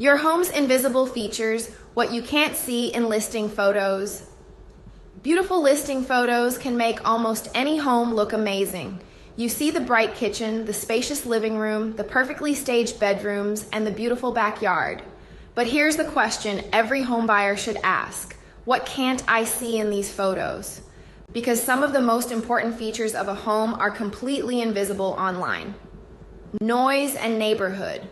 Your home's invisible features, what you can't see in listing photos. Beautiful listing photos can make almost any home look amazing. You see the bright kitchen, the spacious living room, the perfectly staged bedrooms, and the beautiful backyard. But here's the question every home buyer should ask. What can't I see in these photos? Because some of the most important features of a home are completely invisible online. Noise and neighborhood.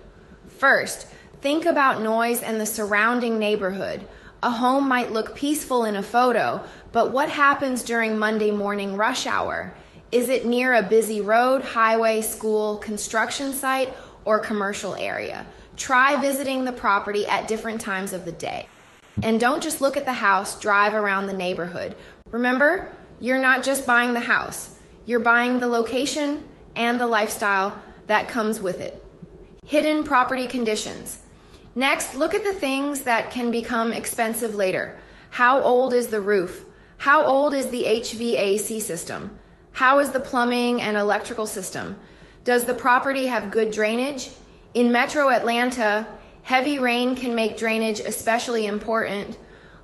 First, think about noise and the surrounding neighborhood. A home might look peaceful in a photo, but what happens during Monday morning rush hour? Is it near a busy road, highway, school, construction site, or commercial area? Try visiting the property at different times of the day. And don't just look at the house, drive around the neighborhood. Remember, you're not just buying the house. You're buying the location and the lifestyle that comes with it. Hidden property conditions. Next, look at the things that can become expensive later. How old is the roof? How old is the HVAC system? How is the plumbing and electrical system? Does the property have good drainage? In Metro Atlanta, heavy rain can make drainage especially important.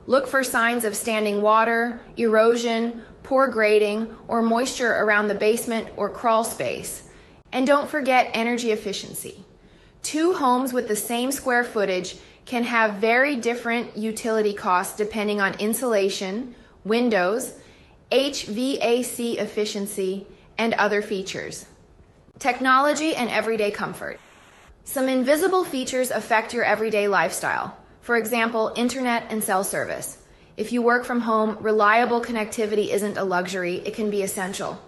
Look for signs of standing water, erosion, poor grading, or moisture around the basement or crawl space. And don't forget energy efficiency. Two homes with the same square footage can have very different utility costs depending on insulation, windows, HVAC efficiency, and other features. Technology and everyday comfort. Some invisible features affect your everyday lifestyle. For example, internet and cell service. If you work from home, reliable connectivity isn't a luxury, it can be essential.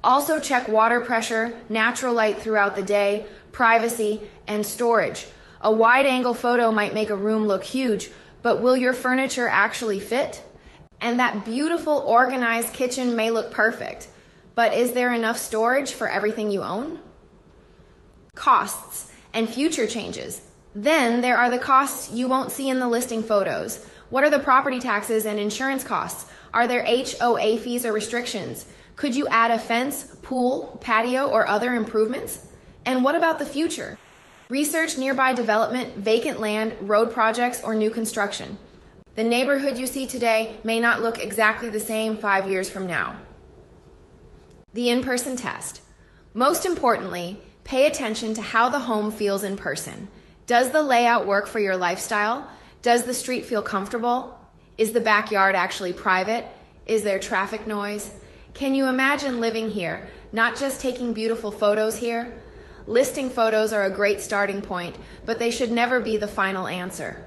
Also check water pressure, natural light throughout the day, privacy, and storage. A wide-angle photo might make a room look huge, but will your furniture actually fit? And that beautiful, organized kitchen may look perfect, but is there enough storage for everything you own? Costs and future changes. Then there are the costs you won't see in the listing photos. What are the property taxes and insurance costs? Are there HOA fees or restrictions? Could you add a fence, pool, patio, or other improvements? And what about the future? Research nearby development, vacant land, road projects, or new construction. The neighborhood you see today may not look exactly the same 5 years from now. The in-person test. Most importantly, pay attention to how the home feels in person. Does the layout work for your lifestyle? Does the street feel comfortable? Is the backyard actually private? Is there traffic noise? Can you imagine living here, not just taking beautiful photos here? Listing photos are a great starting point, but they should never be the final answer.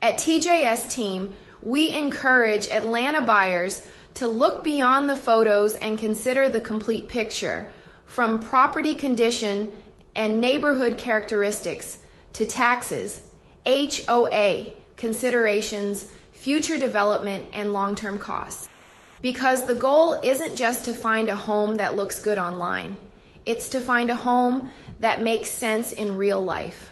At TJS Team, we encourage Atlanta buyers to look beyond the photos and consider the complete picture, from property condition and neighborhood characteristics to taxes, HOA considerations, future development, and long-term costs. Because the goal isn't just to find a home that looks good online. It's to find a home that makes sense in real life.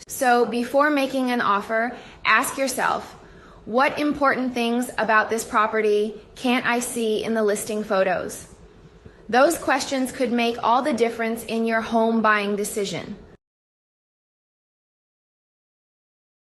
So before making an offer, ask yourself, what important things about this property can't I see in the listing photos? Those questions could make all the difference in your home buying decision.